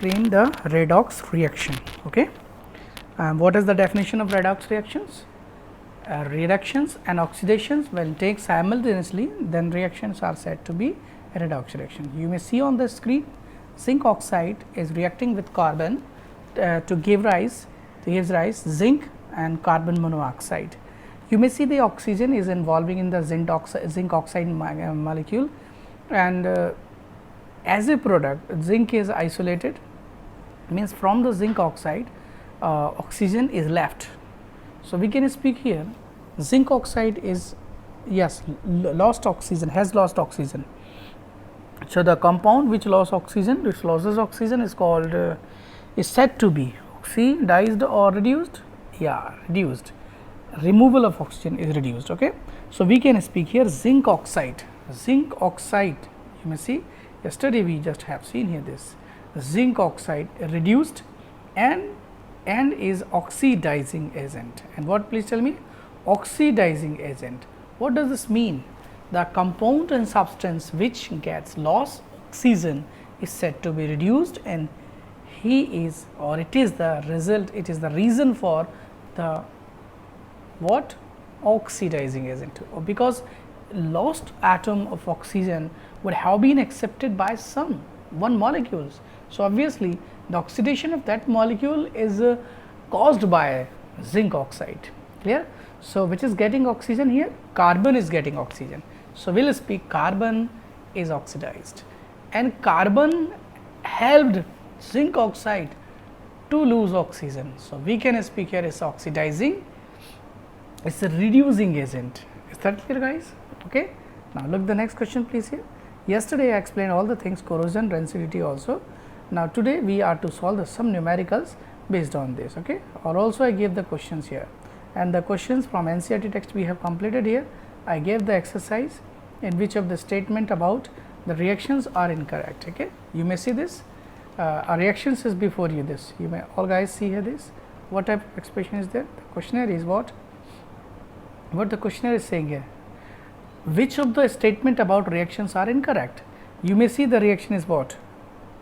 explain the redox reaction. Okay, what is the definition of redox reactions? Reductions and oxidations when take simultaneously, then reactions are said to be redox reaction. You may see on the screen, zinc oxide is reacting with carbon to give rise zinc and carbon monoxide. You may see the oxygen is involving in the zinc oxide molecule, and as a product zinc is isolated, means from the zinc oxide oxygen is left. So, we can speak here zinc oxide is lost oxygen, has lost oxygen. So, the compound which loses oxygen is called is said to be oxidized or reduced. Reduced. Removal of oxygen is reduced. Okay. So, we can speak here zinc oxide. Zinc oxide, you may see yesterday we just have seen here this zinc oxide reduced and is oxidizing agent. And what, please tell me, oxidizing agent, what does this mean? The compound and substance which gets lost oxygen is said to be reduced, and it is the result, it is the reason for the what, oxidizing agent, because lost atom of oxygen would have been accepted by one molecules. So, obviously, the oxidation of that molecule is caused by zinc oxide. Clear? So, which is getting oxygen here? Carbon is getting oxygen. So, we will speak carbon is oxidized, and carbon helped zinc oxide to lose oxygen. So, we can speak here is oxidizing, it is a reducing agent. Is that clear, guys? Okay. Now, look the next question please here. Yesterday I explained all the things, corrosion, rancidity also. Now, today we are to solve some numericals based on this. Okay. Or also I gave the questions here, and the questions from NCERT text we have completed here. I gave the exercise in which of the statement about the reactions are incorrect. Okay. You may see this, our reactions is before you this, you may all guys see here this, what type of expression is there? The questionnaire is what the questionnaire is saying here, which of the statement about reactions are incorrect. You may see the reaction is what,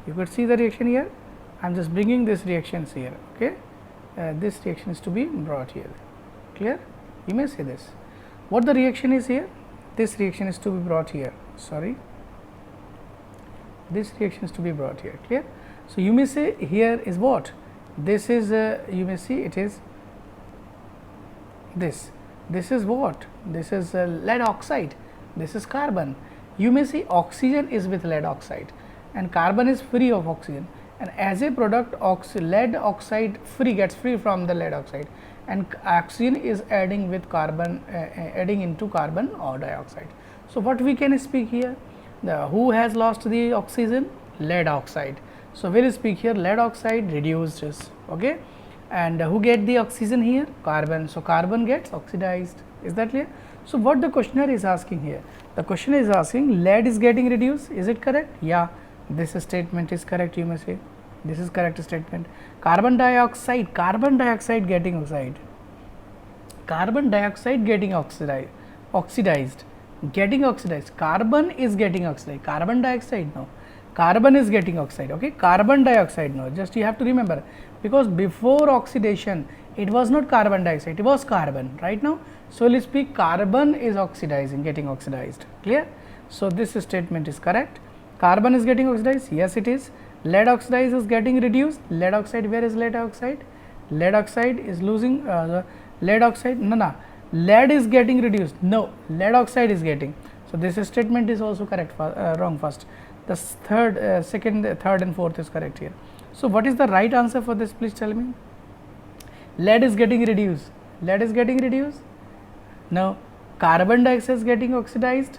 you could see the reaction here. I am just bringing this reactions here. Okay. This reaction is to be brought here. Clear? You may say this, what the reaction is here, this reaction is to be brought here, sorry, this reaction is to be brought here. Clear? So, you may say here is what, this is you may see it is this is what, this is lead oxide, this is carbon. You may see oxygen is with lead oxide and carbon is free of oxygen, and as a product lead oxide gets free from the lead oxide, and oxygen is adding with carbon adding into carbon or dioxide. So, what we can speak here, who has lost the oxygen? Lead oxide. So, we will speak here lead oxide reduced. Okay. And who get the oxygen here? Carbon. So, carbon gets oxidized. Is that clear? So, what the questionnaire is asking here? The question is asking lead is getting reduced. Is it correct? Yeah, this statement is correct. You may say this is correct statement. Carbon dioxide getting oxide. Carbon dioxide getting oxidized. Getting oxidized. Carbon is getting oxidized. Carbon dioxide no. Carbon is getting oxide. Okay. Carbon dioxide no. Just you have to remember, because before oxidation it was not carbon dioxide, it was carbon right now. So, let us speak carbon is oxidizing, getting oxidized. Clear? So, this statement is correct. Carbon is getting oxidized, yes it is. Lead oxide is getting reduced. Lead oxide, where is lead oxide? Lead oxide is losing lead oxide, no, lead is getting reduced, no, lead oxide is getting. So, this statement is also correct, wrong first. The third, second, third and fourth is correct here. So, what is the right answer for this? Please tell me. Lead is getting reduced. Lead is getting reduced. No. Carbon dioxide is getting oxidized.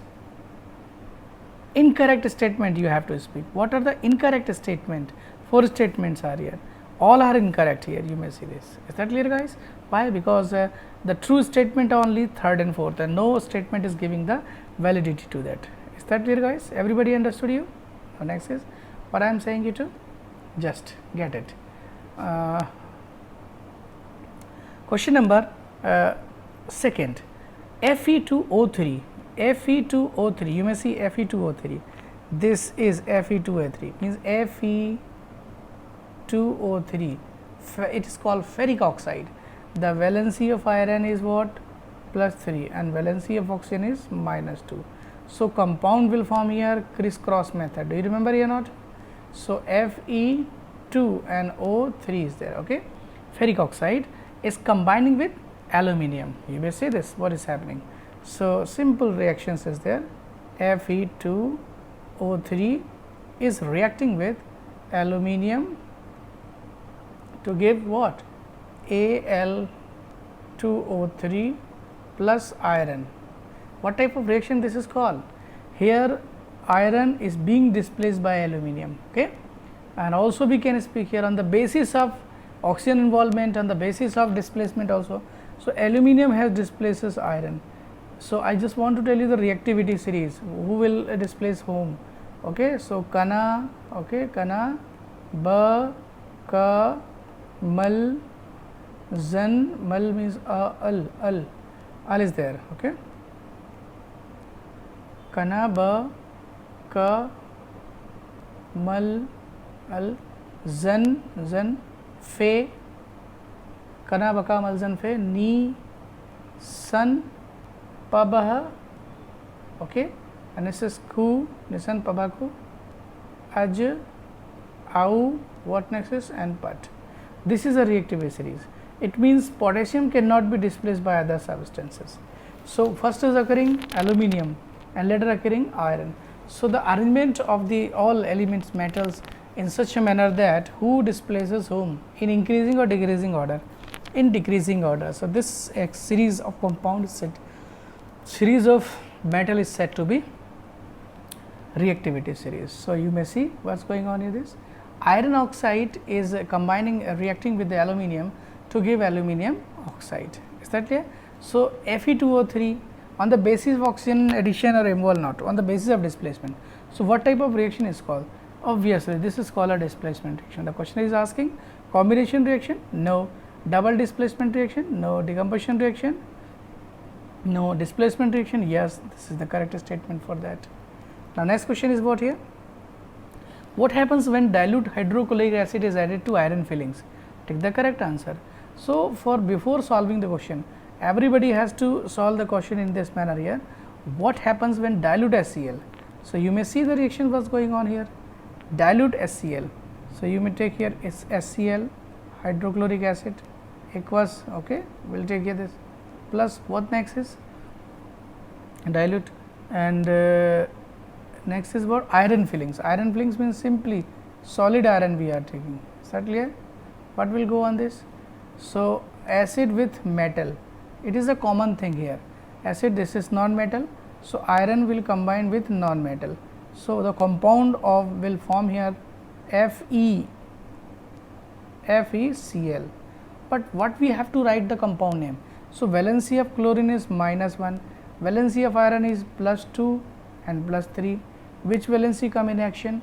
Incorrect statement you have to speak. What are the incorrect statement? 4 statements are here. All are incorrect here. You may see this. Is that clear, guys? Why? Because the true statement only third and fourth, and no statement is giving the validity to that. Is that clear, guys? Everybody understood you? Now, next is what I am saying you to just get it. Question number second, Fe2O3. Fe2O3, you may see Fe2O3. This is Fe2O3, means Fe2O3, it is called ferric oxide. The valency of iron is what? +3 and valency of oxygen is -2. So, compound will form here crisscross method. Do you remember here not? So, Fe2 and O3 is there. Okay, ferric oxide is combining with aluminum. You may say this, what is happening? So, simple reactions is there. Fe2O3 is reacting with aluminum to give what? Al2O3 plus iron. What type of reaction this is called? Here iron is being displaced by aluminum. Okay, and also we can speak here on the basis of oxygen involvement, on the basis of displacement also. So, aluminum has displaces iron. So, I just want to tell you the reactivity series, who will displace whom. Okay, so, kana, okay, kana, ba, ka, mal, zan, mal means al is there. Okay, kana, ba, ka, mal, al, zan, fe, kana, ba, ka, mal, zan, fe, ni, san, pabah, okay, and this is ku, nisan, pabaku, aj, au, what next is, and pat. This is a reactivity series. It means potassium cannot be displaced by other substances. So, first is occurring aluminum and later occurring iron. So, the arrangement of the all elements metals in such a manner that who displaces whom in increasing or decreasing order? In decreasing order. So, this series of compound is set, series of metal is said to be reactivity series. So, you may see what is going on in this. Iron oxide is combining reacting with the aluminum to give aluminum oxide. Is that clear? So, Fe2O3 on the basis of oxygen addition or MOL not, on the basis of displacement. So, what type of reaction is called? Obviously, this is called a displacement reaction. The question is asking combination reaction? No. Double displacement reaction? No. Decomposition reaction? No. Displacement reaction? Yes, this is the correct statement for that. Now, next question is what here? What happens when dilute hydrochloric acid is added to iron fillings? Take the correct answer. So, for before solving the question, everybody has to solve the question in this manner here. What happens when dilute HCl? So, you may see the reaction was going on here. Dilute HCl. So, you may take here is HCl hydrochloric acid aqueous. Okay, we will take here this plus what next is dilute and next is what? Iron fillings. Iron fillings means simply solid iron we are taking. Is that clear? What will go on this? So, acid with metal, it is a common thing here. Acid, this is non-metal. So, iron will combine with non-metal. So, the compound of will form here FeCl. But what we have to write the compound name? So, valency of chlorine is -1, valency of iron is +2 and +3. Which valency come in action?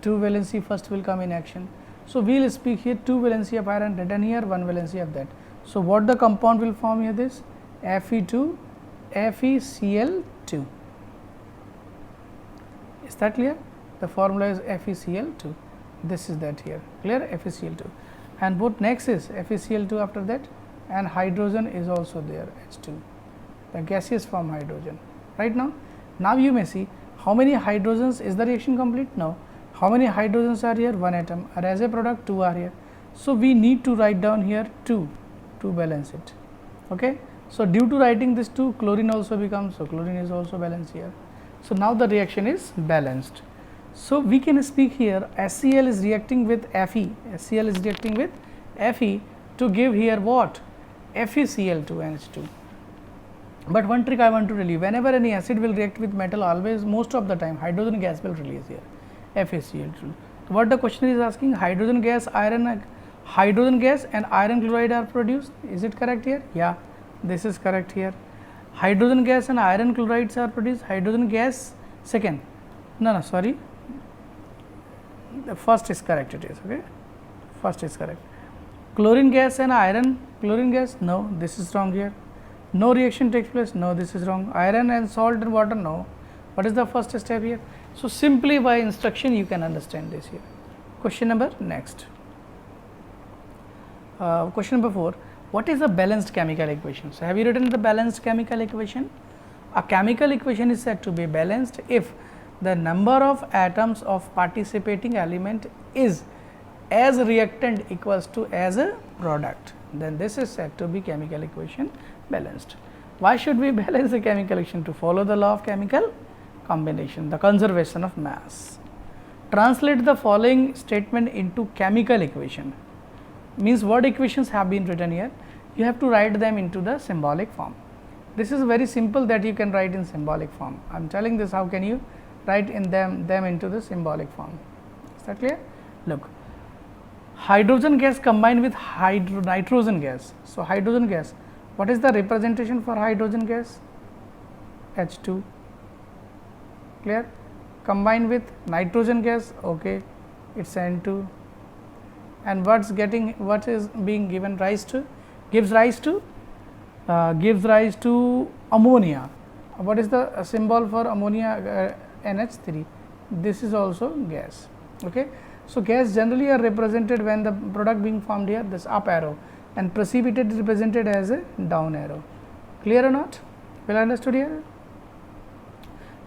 2 valency first will come in action. So, we will speak here 2 valency of iron written here, 1 valency of that. So, what the compound will form here? This Fe2 FeCl2. Is that clear? The formula is FeCl2. This is that here, clear? FeCl2. And what next is FeCl2 after that, and hydrogen is also there, H2, the gaseous form hydrogen. Right now, now you may see how many hydrogens. Is the reaction complete? No. How many hydrogens are here? 1 atom, or as a product 2 are here. So, we need to write down here 2 to balance it. Okay. So, due to writing this 2, chlorine also becomes, so chlorine is also balanced here. So, now the reaction is balanced. So, we can speak here HCl is reacting with Fe, HCl is reacting with Fe to give here what? FeCl2 and H2. But one trick I want to tell you, whenever any acid will react with metal, always most of the time hydrogen gas will release here, FeCl2. What the question is asking, hydrogen gas and iron chloride are produced. Is it correct here? Yeah, this is correct here. Hydrogen gas and iron chlorides are produced. Hydrogen gas second. No, sorry. The first is correct, it is okay. First is correct. Chlorine gas and iron, chlorine gas, no, this is wrong here. No reaction takes place, no, this is wrong. Iron and salt and water, no. What is the first step here? So, simply by instruction you can understand this here. Question number next. Question number 4, what is a balanced chemical equation? So, have you written the balanced chemical equation? A chemical equation is said to be balanced if the number of atoms of participating element is as reactant equals to as a product, then this is said to be chemical equation balanced. Why should we balance the chemical equation? To follow the law of chemical combination, the conservation of mass. Translate the following statement into chemical equation. Means what equations have been written here, you have to write them into the symbolic form. This is very simple that you can write in symbolic form. I am telling this, how can you write in them into the symbolic form. Is that clear? Look, hydrogen gas combined with nitrogen gas. So, hydrogen gas, what is the representation for hydrogen gas? H2, clear? Combined with nitrogen gas, okay, it's N2, and what is being given rise to, gives rise to ammonia. What is the symbol for ammonia? NH3. This is also gas. Okay. So, gas generally are represented when the product being formed here, this up arrow, and precipitate is represented as a down arrow. Clear or not? Well understood here?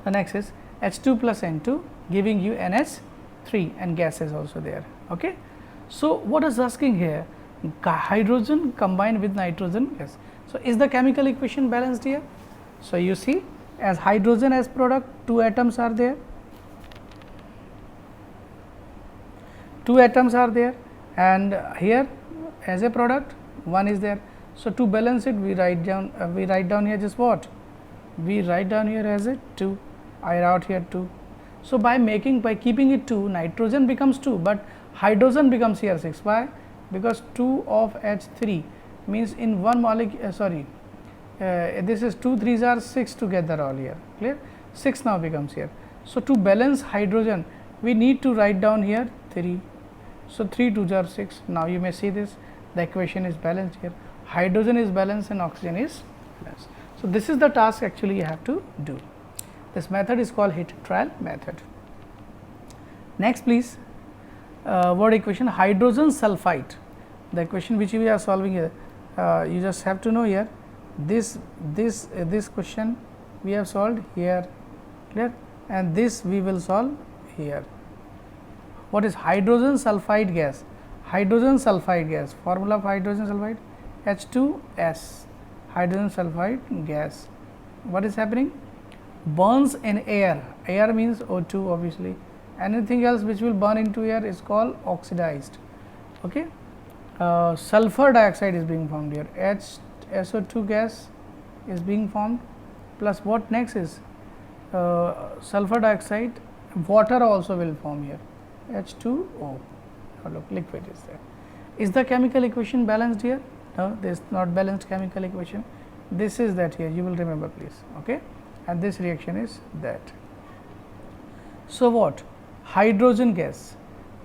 The next is H2 plus N2 giving you NH3, and gas is also there. Okay. So, what is asking here? Hydrogen combined with nitrogen gas. So, is the chemical equation balanced here? So, you see, as hydrogen as product, 2 atoms are there, 2 atoms are there, and here as a product 1 is there. So, to balance it, we write down here just what? We write down here as a 2. I wrote here 2. So, by keeping it 2, nitrogen becomes 2, but hydrogen becomes here 6. Why? Because 2 of H3 means in one molecule, this is 2 3s are 6 together all here, clear? 6 now becomes here. So, to balance hydrogen, we need to write down here 3. So, 3 2s are 6. Now, you may see this, the equation is balanced here, hydrogen is balanced and oxygen is balanced. So, this is the task actually you have to do. This method is called heat trial method. Next, please, word equation hydrogen sulfide. The equation which we are solving here, you just have to know here, this question we have solved here, clear, and this we will solve here. What is hydrogen sulfide gas? Hydrogen sulfide gas, formula of hydrogen sulfide H2S, hydrogen sulfide gas. What is happening? Burns in air, air means O2 obviously, anything else which will burn into air is called oxidized. Okay. Sulfur dioxide is being formed here, SO2 gas is being formed, plus what next is sulfur dioxide, water also will form here, H2O. Look, liquid is there. Is the chemical equation balanced here? No, this is not balanced chemical equation. This is that here, you will remember please. Okay, and this reaction is that. So, what? Hydrogen gas.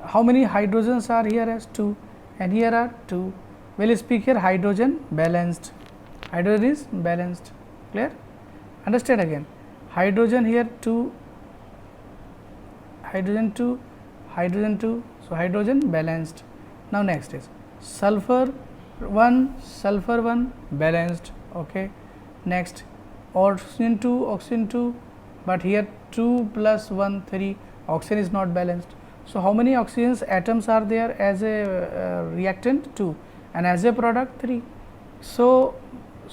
How many hydrogens are here as 2, and here are 2. Will speak here hydrogen balanced. Hydrogen is balanced. Clear? Understand again. Hydrogen here 2, hydrogen 2, hydrogen 2. So, hydrogen balanced. Now, next is sulfur 1 balanced. Okay. Next oxygen 2, but here 2 plus 1 3, oxygen is not balanced. So, how many oxygens atoms are there as a reactant? 2, and as a product 3. So,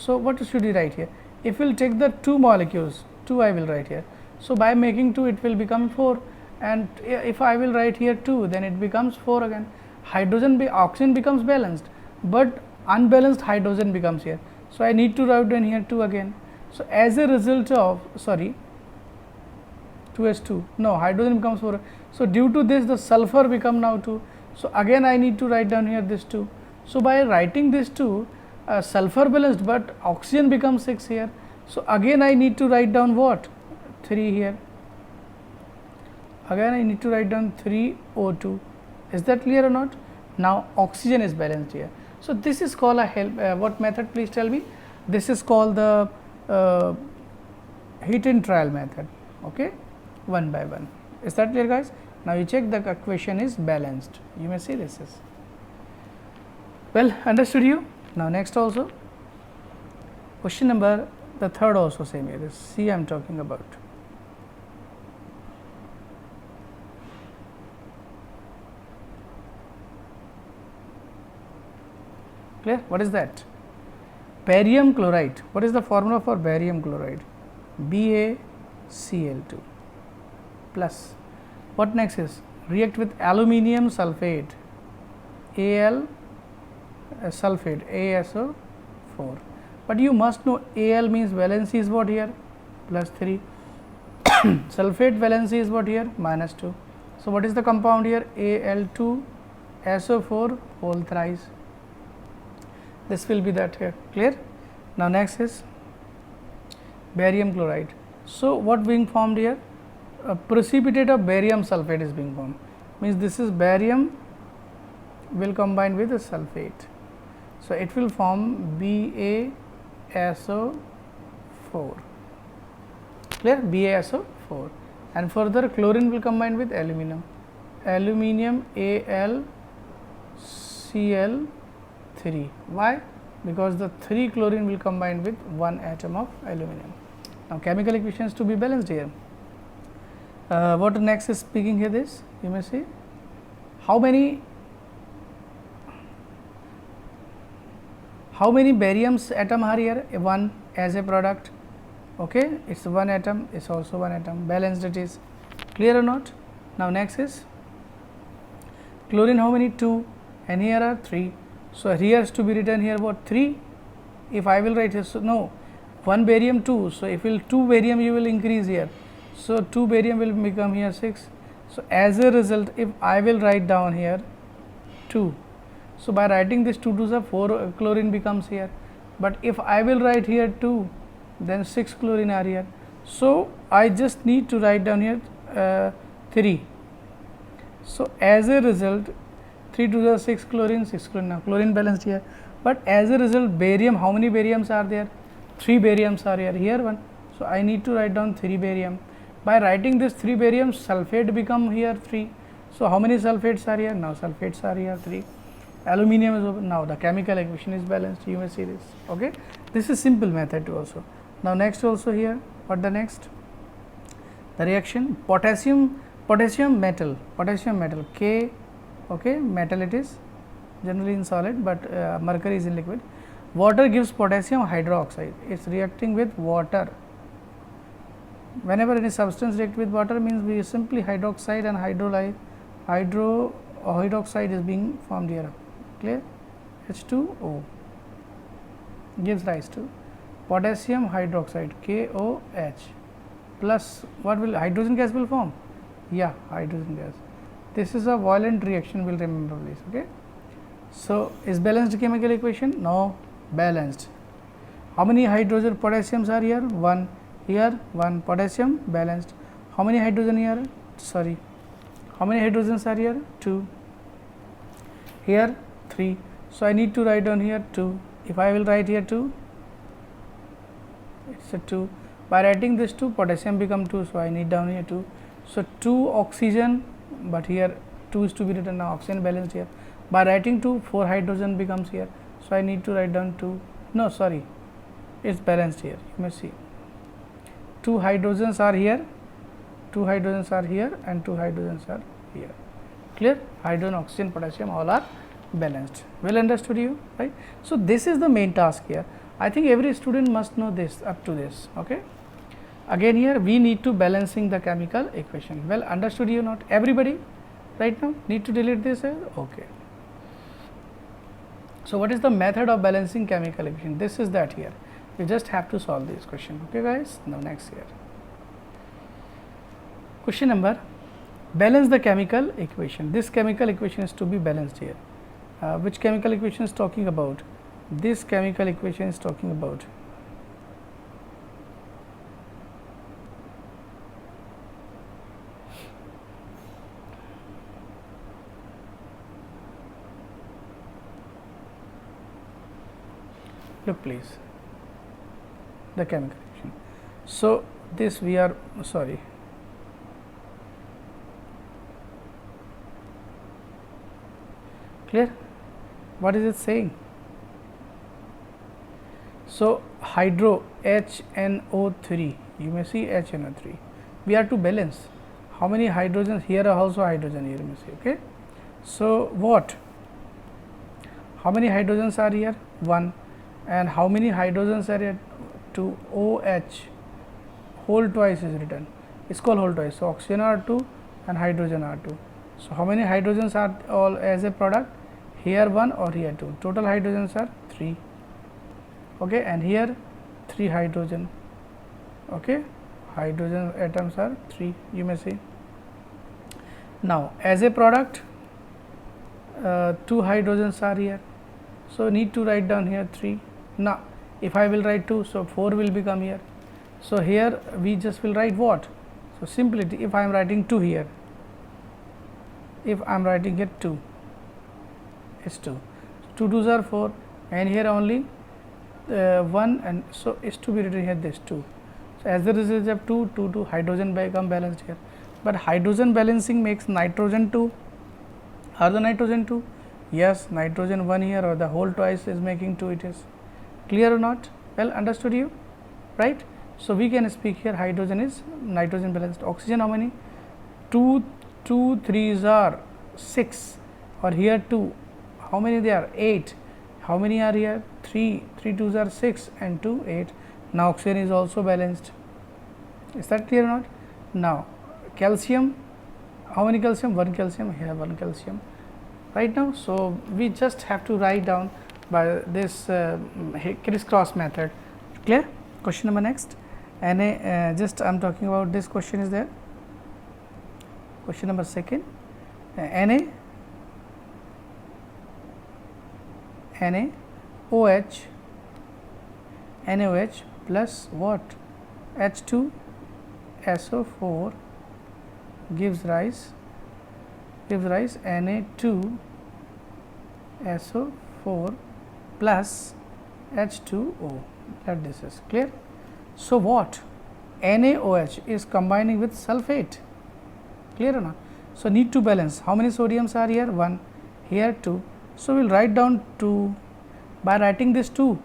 what should we write here? If we will take the 2 molecules, 2 I will write here. So, by making 2 it will become 4, and if I will write here 2, then it becomes 4 again. Oxygen becomes balanced, but unbalanced hydrogen becomes here. So, I need to write down here 2 again. So, as a result of 2s2, no, hydrogen becomes 4. So, due to this the sulfur become now 2. So, again I need to write down here this 2. So, by writing this 2, sulfur balanced, but oxygen becomes 6 here. So, again I need to write down what? 3 here. Again I need to write down 3O2. Is that clear or not? Now, oxygen is balanced here. So, this is called a what method, please tell me? This is called the heat in trial method. Okay, one by one. Is that clear, guys? Now, you check the equation is balanced. You may see this is. Well, understood you. Now next also, question number the third also same here. This C I am talking about. Clear? What is that? Barium chloride. What is the formula for barium chloride? BaCl2 plus. What next is? React with aluminium sulphate, Al sulphate, ASO4. But you must know Al means valency is what here? Plus 3. Sulphate valency is what here? Minus 2. So, what is the compound here? Al2 SO4 whole thrice. This will be that here. Clear? Now, next is barium chloride. So, what being formed here? A precipitate of barium sulphate is being formed. Means this is barium will combine with the sulphate. So, it will form BaSO4. Clear? BaSO4. And further chlorine will combine with aluminum. Aluminium AlCl3. Why? Because the 3 chlorine will combine with 1 atom of aluminum. Now, chemical equations to be balanced here. What next is speaking here this? You may see how many barium's atom are here? 1 as a product. Okay, it's 1 atom, it's also 1 atom, balanced it is. Clear or not? Now, next is chlorine, how many? 2, and here are 3. So, here is to be written here what? 3. If I will write here, so no, 1 barium 2. So, if will 2 barium you will increase here. So, 2 barium will become here 6. So, as a result, if I will write down here 2. So, by writing this 2 to the 4 chlorine becomes here, but if I will write here 2, then 6 chlorine are here. So, I just need to write down here 3. So, as a result 3 to the 6 chlorine, 6 chlorine. Now, chlorine balanced here, but as a result barium, how many bariums are there? 3 bariums are here 1. So, I need to write down 3 barium. By writing this 3 barium, sulphate become here 3. So, how many sulphates are here? Now, sulphates are here 3. Aluminium is over. Now, the chemical equation is balanced. You may see this. Okay, this is simple method also. Now, next also here, what the next? The reaction potassium metal K. Okay, metal it is generally in solid, but mercury is in liquid. Water gives potassium hydroxide. It's reacting with water. Whenever any substance react with water means we simply hydroxide and hydroxide is being formed here. Clear? H2O gives rise to potassium hydroxide KOH plus what will hydrogen gas will form? Yeah, hydrogen gas. This is a violent reaction, will remember this. Okay. So, is balanced chemical equation? No, balanced. How many hydrogen potassiums are here? 1. Here 1 potassium balanced. How many hydrogen here? Sorry. How many hydrogens are here? 2. Here 3. So, I need to write down here 2. If I will write here 2, it's a 2. By writing this 2, potassium become 2. So, I need down here 2. So, 2 oxygen, but here 2 is to be written now, oxygen balanced here. By writing 2, 4 hydrogen becomes here. So, I need to write down 2. No, sorry, it's balanced here. You may see 2 hydrogens are here, 2 hydrogens are here, and 2 hydrogens are here. Clear? Hydrogen, oxygen, potassium all are balanced. Well understood you, right? So, this is the main task here. I think every student must know this up to this. Okay. Again here we need to balancing the chemical equation. Well understood you not? Everybody right now need to delete this here? Okay. So, what is the method of balancing chemical equation? This is that here. You just have to solve this question. Okay guys. Now next here. Question number, balance the chemical equation. This chemical equation is to be balanced here. Which chemical equation is talking about? This chemical equation is talking about look please the chemical equation. So, this we are sorry clear. What is it saying? So, hydro HNO3, you may see HNO3. We are to balance. How many hydrogens? Here are also hydrogen here, you may see. Okay. So, what? How many hydrogens are here? 1. And how many hydrogens are here? 2. OH whole twice is written. It's called whole twice. So, oxygen are 2 and hydrogen are 2. So, how many hydrogens are all as a product? Here 1 or here 2. Total hydrogens are 3. Okay, and here 3 hydrogen. Okay, hydrogen atoms are 3, you may see. Now, as a product 2 hydrogens are here. So, need to write down here 3. Now, if I will write 2, so 4 will become here. So, here we just will write what? So, simply if I am writing 2 here, if I am writing here 2, it's 2. 2 2s are 4 and here only 1, and so is to be written here this 2. So, as the result of 2, 2, 2 hydrogen become balanced here, but hydrogen balancing makes nitrogen 2. Are the nitrogen 2? Yes, nitrogen 1 here or the whole twice is making 2 it is. Clear or not? Well understood you, right? So, we can speak here hydrogen is nitrogen balanced. Oxygen how many? 2, 2 3s are 6 or here 2. How many they are? 8. How many are here? 3, 3 2s are 6 and 2 8. Now, oxygen is also balanced. Is that clear or not? Now, calcium, how many calcium? 1 calcium, here 1 calcium right now. So, we just have to write down by this crisscross method. Clear? Question number next. Na, just I am talking about this question is there. Question number 2nd. NaOH plus what? H2SO4 gives rise Na2SO4 plus H2O. That this is clear. So, what? NaOH is combining with sulfate. Clear or not? So, need to balance. How many sodiums are here? 1, here 2. So, we will write down 2. By writing this 2,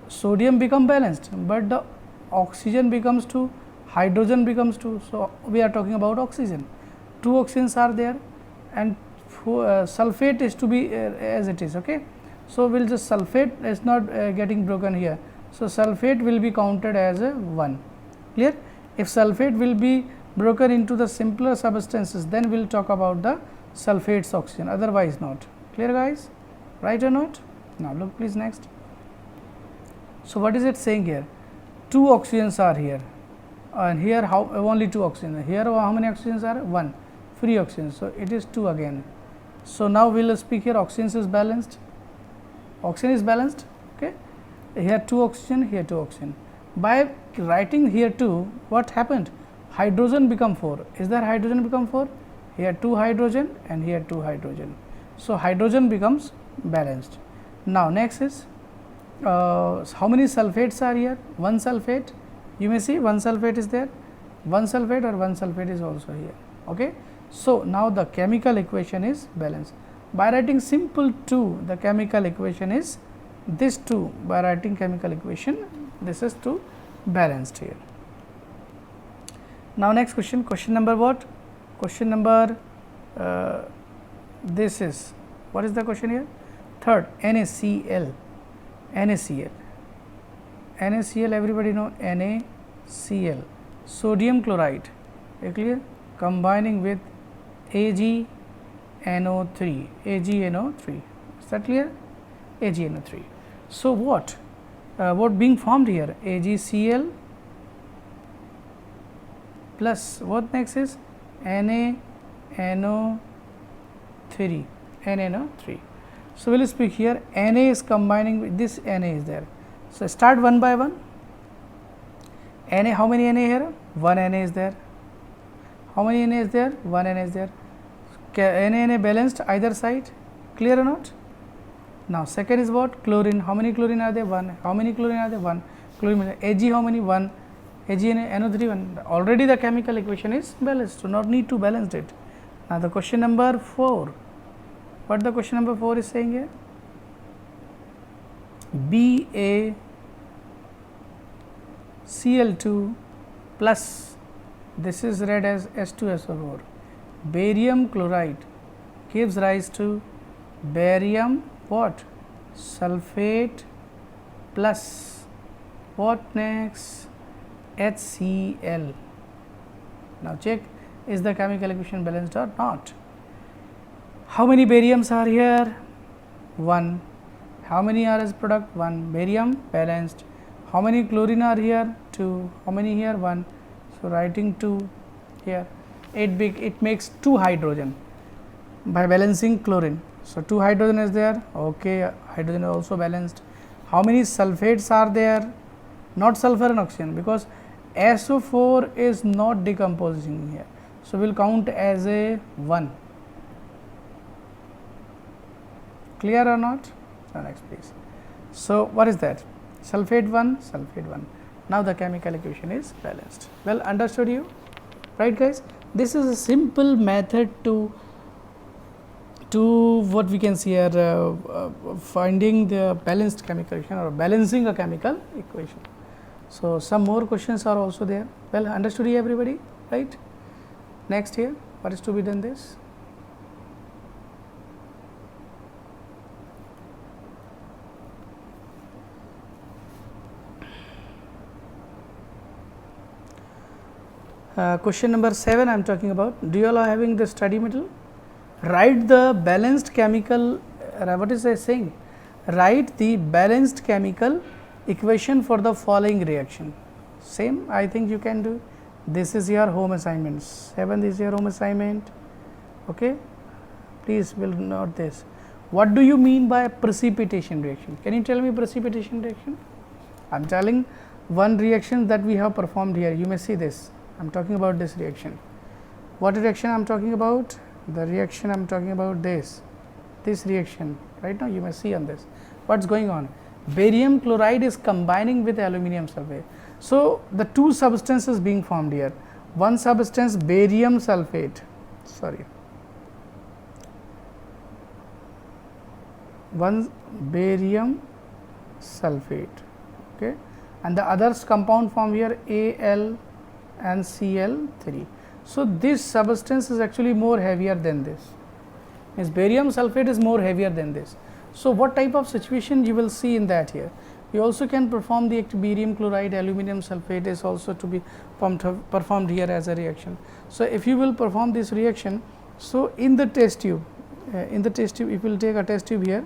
sodium become balanced, but the oxygen becomes 2, hydrogen becomes 2. So, we are talking about oxygen. 2 oxygens are there and sulfate is to be as it is. Okay. So, we will just sulfate is not getting broken here. So, sulfate will be counted as a 1. Clear? If sulfate will be broken into the simpler substances, then we will talk about the sulfates oxygen, otherwise not. Clear guys? Right or not? Now, look please next. So, what is it saying here? 2 oxygens are here and here how only 2 oxygens. Here how many oxygens are? 1 free oxygen. So, it is 2 again. So, now we will speak here oxygen is balanced. Oxygen is balanced. Okay. Here 2 oxygen, here 2 oxygen. By writing here 2, what happened? Hydrogen become 4. Is there hydrogen become 4? Here 2 hydrogen and here 2 hydrogen. So, hydrogen becomes balanced. Now, next is how many sulfates are here? 1 sulfate. You may see 1 sulfate is there. 1 sulfate or 1 sulfate is also here. Okay. So, now the chemical equation is balanced. By writing simple 2, the chemical equation is this 2. By writing chemical equation, this is 2 balanced here. Now, next question. Question number what? Question number this is, what is the question here? Third, NaCl. NaCl. NaCl, everybody know NaCl. Sodium chloride. Clear? Combining with AgNO3. AgNO3. Is that clear? AgNO3. So, what being formed here? AgCl plus what next is NaNO3. NaNO3. So, we will speak here Na is combining with this Na is there. So, start one by one. Na, how many Na here? 1 Na is there. How many Na is there? 1 Na is there. Na balanced either side, clear or not? Now, second is what? Chlorine. How many chlorine are there? 1. How many chlorine are there? 1. Chlorine. Ag how many? 1. AgNO3 1. Already the chemical equation is balanced, so not need to balance it. Now, the question number 4. What the question number 4 is saying here? BaCl2 plus, this is read as S2SO4. Barium chloride gives rise to barium what? Sulfate plus what next? HCl. Now check, is the chemical equation balanced or not? How many bariums are here? 1. How many are as product? 1. Barium balanced. How many chlorine are here? 2. How many here? 1. So writing 2 here. It makes 2 hydrogen by balancing chlorine. So 2 hydrogen is there. Okay, hydrogen is also balanced. How many sulfates are there? Not sulfur and oxygen, because SO4 is not decomposing here. So we will count as a 1. Clear or not? So next please. So what is that? Sulfate 1, sulfate 1. Now the chemical equation is balanced. Well understood you? Right guys? This is a simple method to what we can see here, finding the balanced chemical equation or balancing a chemical equation. So some more questions are also there. Well understood you everybody, right? Next here, what is to be done this? Question number 7 I am talking about. Do you all are having the study material? Write the balanced chemical, what is I saying? Write the balanced chemical equation for the following reaction. Same I think you can do. This is your home assignment. 7 is your home assignment. Okay. Please will note this. What do you mean by precipitation reaction? Can you tell me precipitation reaction? I am telling one reaction that we have performed here. You may see this. I am talking about this reaction. What reaction I am talking about? The reaction I am talking about this reaction. Right now you may see on this. What is going on? Barium chloride is combining with aluminum sulfate. So the two substances being formed here. One substance barium sulfate, one barium sulfate, okay, and the others compound form here Al and Cl3. So this substance is actually more heavier than this. Means barium sulfate is more heavier than this. So what type of situation you will see in that here? You also can perform the barium chloride, aluminum sulfate is also to be performed here as a reaction. So if you will perform this reaction, so in the test tube, if you will take a test tube here,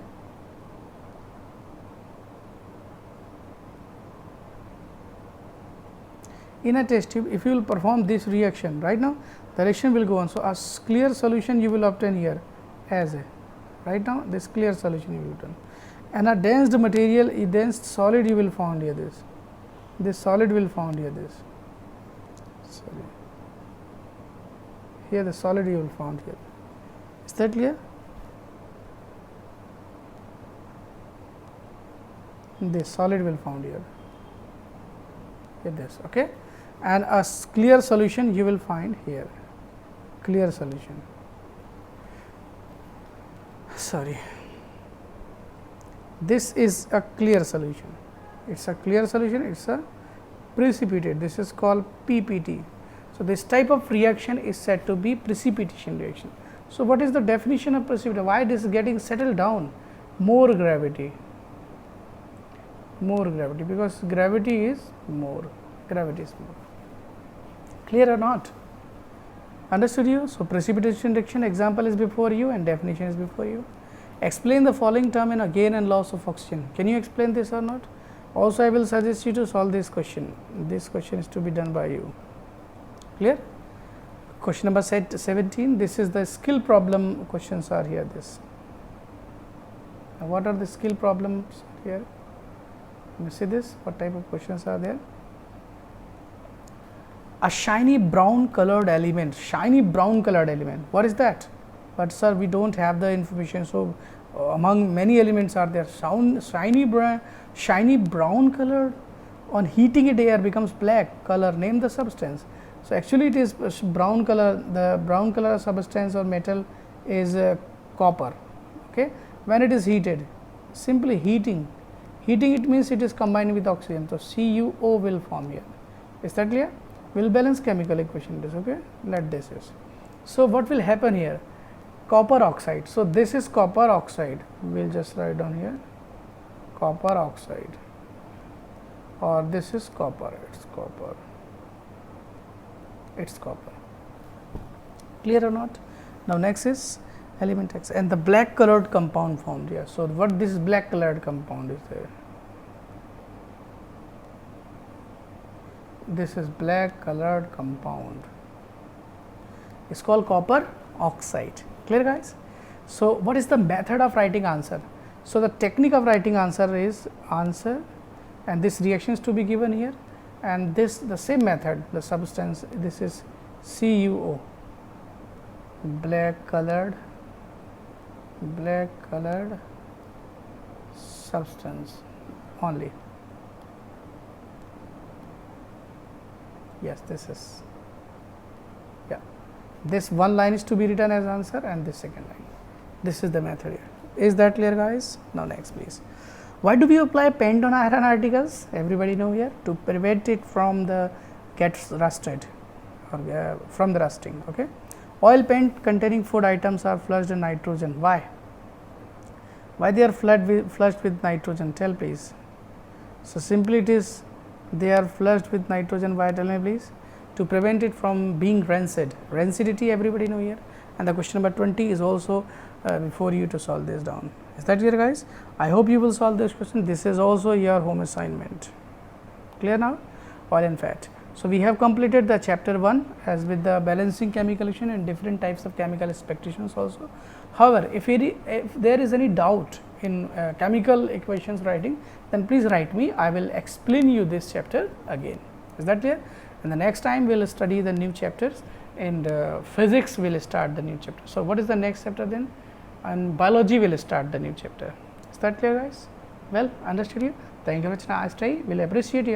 in a test tube, if you will perform this reaction, right now the reaction will go on. So a clear solution you will obtain here as a, right now this clear solution you will obtain, and a dense material, a dense solid you will found here, this solid will found here, this sorry, here the solid you will found here. Is that clear? This solid will found here, this, okay, and a clear solution you will find here, clear solution, sorry, this is a clear solution, it is a clear solution, it is a precipitate, this is called PPT. So this type of reaction is said to be precipitation reaction. So what is the definition of precipitation? Why it is getting settled down? More gravity, because gravity is more, clear or not? Understood you? So precipitation reaction example is before you and definition is before you. Explain the following term in a gain and loss of oxygen. Can you explain this or not? Also I will suggest you to solve this question. This question is to be done by you. Clear? Question number 17. This is the skill problem questions are here. This. Now what are the skill problems here? Let me see this. What type of questions are there? A shiny brown colored element. What is that? But sir, we don't have the information. So among many elements are there. Shiny brown color. On heating it, air becomes black color. Name the substance. So actually, it is brown color. The brown color substance or metal is copper. Okay, when it is heated, simply heating Heating it means it is combined with oxygen, so CuO will form here. Is that clear? We will balance chemical equation this, okay. Let this is. So, what will happen here? Copper oxide. So, this is copper oxide, we will just write down here copper oxide, or this is copper, it is copper, it is copper. Clear or not? Now, next is element X and the black colored compound formed here. So, what this black colored compound is there? This is black colored compound, it's called copper oxide. Clear, guys? So, what is the method of writing answer? So, the technique of writing answer is answer, and this reaction is to be given here, and this the same method, the substance, this is CuO, black colored substance only. Yes, this is, yeah, this one line is to be written as answer and this second line. This is the method here. Is that clear, guys? Now, next please. Why do we apply paint on iron articles? Everybody know here, to prevent it from the gets rusted or from the rusting. Okay. Oil paint containing food items are flushed in nitrogen. Why? Why they are flushed with nitrogen? Tell please. So, simply it is they are flushed with nitrogen. Why? Tell me please. To prevent it from being rancid. Rancidity everybody know here, and the question number 20 is also before you to solve this down. Is that clear, guys? I hope you will solve this question. This is also your home assignment. Clear now? Oil and fat. So, we have completed the chapter 1 as with the balancing chemical equation and different types of chemical expectations also. However, if there is any doubt in chemical equations writing, then please write me. I will explain you this chapter again. Is that clear? And the next time we will study the new chapters, and physics will start the new chapter. So, what is the next chapter then? And biology will start the new chapter. Is that clear, guys? Well, understood you? Thank you very much. Nice day. Will appreciate you.